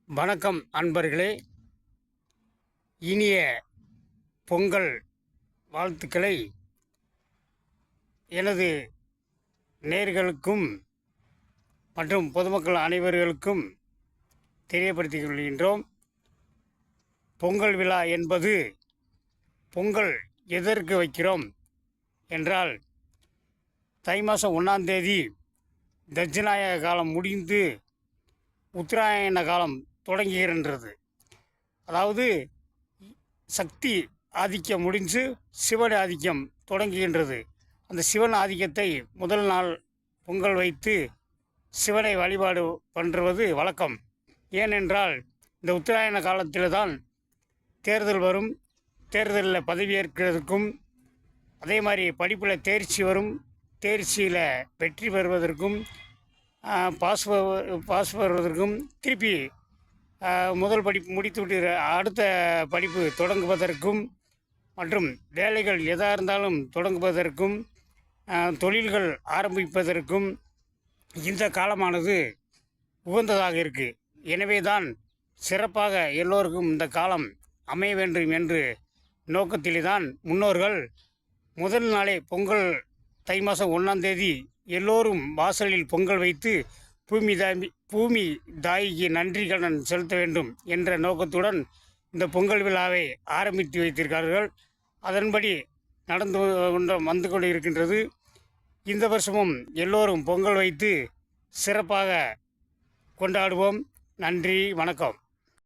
வணக்கம் அன்பர்களே. இனிய பொங்கல் வாழ்த்துக்களை எனது நேயர்களுக்கும் மற்றும் பொதுமக்கள் அனைவர்களுக்கும் தெரியப்படுத்திக் கொள்கின்றோம். பொங்கல் விழா என்பது பொங்கல் எதற்கு வைக்கிறோம் என்றால், தை மாதம் 1ஆம் தேதி தட்சிணாயன காலம் முடிந்து உத்தராயண காலம் தொடங்குகின்றது. அதாவது சக்தி ஆதிக்கம் முடிஞ்சு சிவன் ஆதிக்கம் தொடங்குகின்றது. அந்த சிவன் ஆதிக்கத்தை முதல் நாள் பொங்கல் வைத்து சிவனை வழிபாடு பண்ணுறது வழக்கம். ஏனென்றால் இந்த உத்தராயண காலத்தில் தான் தேர்தல் வரும். தேர்தலில் பதவியேற்கிறதுக்கும், அதே மாதிரி படிப்பில் தேர்ச்சி வரும், தேர்ச்சியில் வெற்றி பெறுவதற்கும், பாஸ் பெறுவதற்கும், திருப்பி முதல் படிப்பு முடித்துவிட்டு அடுத்த படிப்பு தொடங்குவதற்கும், மற்றும் வேலைகள் எதாக இருந்தாலும் தொடங்குவதற்கும், தொழில்கள் ஆரம்பிப்பதற்கும் இந்த காலமானது உகந்ததாக இருக்குது. எனவே தான் சிறப்பாக எல்லோருக்கும் இந்த காலம் அமைய வேண்டும் என்று நோக்கத்திலே தான் முன்னோர்கள் முதல் நாளே பொங்கல் தை மாதம் 1ஆம் தேதி எல்லோரும் வாசலில் பொங்கல் வைத்து பூமி தாய்க்கு நன்றி கடன் செலுத்த வேண்டும் என்ற நோக்கத்துடன் இந்த பொங்கல் விழாவை ஆரம்பித்து வைத்திருக்கிறார்கள். அதன்படி வந்து கொண்டு இருக்கின்றது. இந்த வருஷமும் எல்லோரும் பொங்கல் வைத்து சிறப்பாக கொண்டாடுவோம். நன்றி, வணக்கம்.